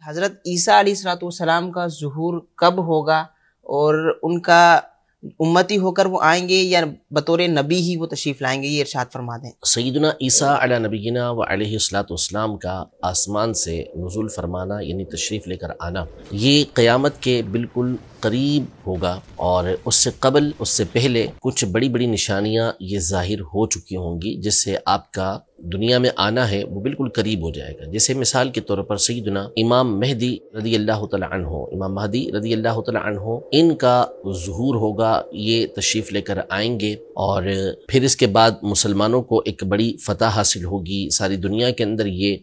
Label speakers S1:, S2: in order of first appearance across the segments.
S1: حضرت عیسیٰ علیہ الصلوۃ والسلام کا ظہور کب ہوگا، اور ان کا امتی ہو کر وہ آئیں گے یا بطور نبی ہی وہ تشریف لائیں گے، یہ ارشاد فرما دیں۔
S2: سیدنا عیسیٰ علی نبینا و علیہ الصلوۃ والسلام کا آسمان سے نزول فرمانا یعنی تشریف لے کر آنا، یہ قیامت کے بالکل قریب ہوگا، اور اس سے قبل، اس سے پہلے کچھ بڑی بڑی نشانیاں یہ ظاہر ہو چکی ہوں گی، جس سے آپ کا دنیا میں آنا ہے وہ بالکل قریب ہو جائے گا۔ جیسے مثال کے طور پر سیدنا امام مہدی رضی اللہ تعالی عنہ، امام مہدی رضی اللہ تعالی عنہ، ان کا ظہور ہوگا، یہ تشریف لے کر آئیں گے، اور پھر اس کے بعد مسلمانوں کو ایک بڑی فتح حاصل ہوگی، ساری دنیا کے اندر یہ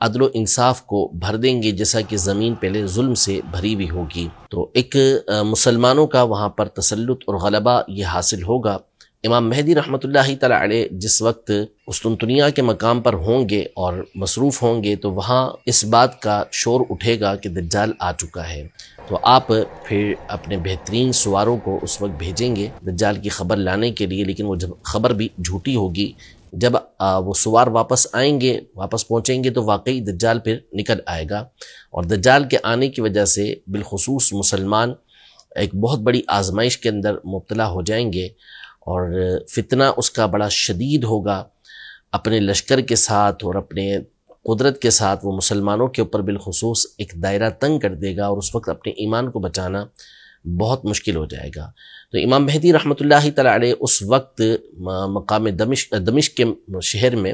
S2: عدل و انصاف کو بھر دیں گے، جیسا کہ زمین پہلے ظلم سے بھری ہوئی ہوگی۔ تو ایک مسلمانوں کا وہاں پر تسلط اور غلبہ یہ حاصل ہوگا۔ امام مہدی رحمۃ اللہ تعالی علیہ جس وقت قسطنطنیہ کے مقام پر ہوں گے اور مصروف ہوں گے، تو وہاں اس بات کا شور اٹھے گا کہ دجال آ چکا ہے، تو آپ پھر اپنے بہترین سواروں کو اس وقت بھیجیں گے دجال کی خبر لانے کے لیے، لیکن وہ جب خبر بھی جھوٹی ہوگی، جب وہ سوار واپس آئیں گے، واپس پہنچیں گے، تو واقعی دجال پھر نکل آئے گا، اور دجال کے آنے کی وجہ سے بالخصوص مسلمان ایک بہت بڑی آزمائش کے اندر مبتلا ہو جائیں گے، اور فتنہ اس کا بڑا شدید ہوگا۔ اپنے لشکر کے ساتھ اور اپنے قدرت کے ساتھ وہ مسلمانوں کے اوپر بالخصوص ایک دائرہ تنگ کر دے گا، اور اس وقت اپنے ایمان کو بچانا بہت مشکل ہو جائے گا۔ تو امام مہدی رحمۃ اللہ تعالی علیہ اس وقت مقام دمشق کے شہر میں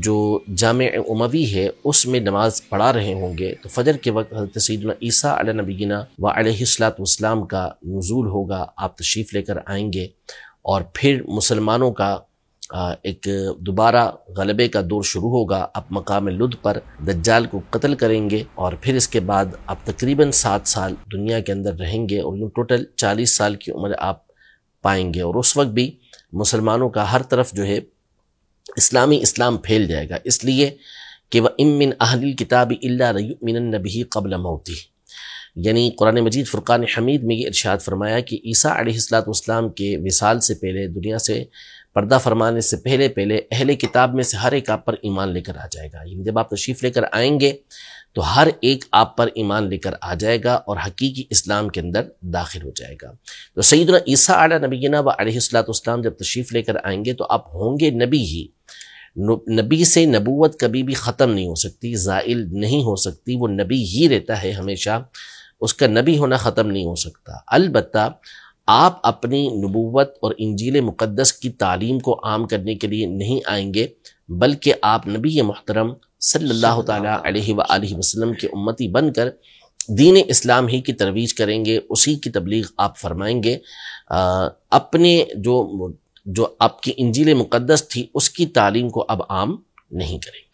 S2: جو جامع اموی ہے اس میں نماز پڑھا رہے ہوں گے، تو فجر کے وقت حضرت سیدنا عیسیٰ علی نبینا و علیہ الصلوۃ والسلام کا نزول ہوگا، آپ تشریف لے کر آئیں گے، اور پھر مسلمانوں کا ایک دوبارہ غلبے کا دور شروع ہوگا۔ آپ مقام لد پر دجال کو قتل کریں گے، اور پھر اس کے بعد آپ تقریباً 7 سال دنیا کے اندر رہیں گے، اور یوں ٹوٹل 40 سال کی عمر آپ پائیں گے، اور اس وقت بھی مسلمانوں کا ہر طرف جو ہے اسلام پھیل جائے گا، اس لیے کہ وَإِن مِّنْ أَهْلِ الْكِتَابِ إِلَّا لَيُؤْمِنَنَّ بِهِ قَبْلَ مَوْتِهِ، یعنی قرآن مجید فرقان حمید میں یہ ارشاد فرمایا کہ عیسیٰ علیہ السلام کے وصال سے پہلے، دنیا سے پردہ فرمانے سے پہلے اہل کتاب میں سے ہر ایک آپ پر ایمان لے کر آ جائے گا، یعنی جب آپ تشریف لے کر آئیں گے تو ہر ایک آپ پر ایمان لے کر آ جائے گا اور حقیقی اسلام کے اندر داخل ہو جائے گا۔ تو سیدنا عیسیٰ علی نبینا و علیہ السلام جب تشریف لے کر آئیں گے تو آپ ہوں گے نبی ہی، نبی سے نبوت کبھی بھی ختم نہیں ہو سکتی، زائل نہیں ہو سکتی، وہ نبی ہی رہتا ہے ہمیشہ، اس کا نبی ہونا ختم نہیں ہو سکتا۔ البتہ آپ اپنی نبوت اور انجیل مقدس کی تعلیم کو عام کرنے کے لیے نہیں آئیں گے، بلکہ آپ نبی محترم صلی اللہ تعالیٰ علیہ وآلہ وسلم کے امتی بن کر دین اسلام ہی کی ترویج کریں گے، اسی کی تبلیغ آپ فرمائیں گے، اپنے جو آپ کی انجیل مقدس تھی اس کی تعلیم کو اب عام نہیں کریں گے۔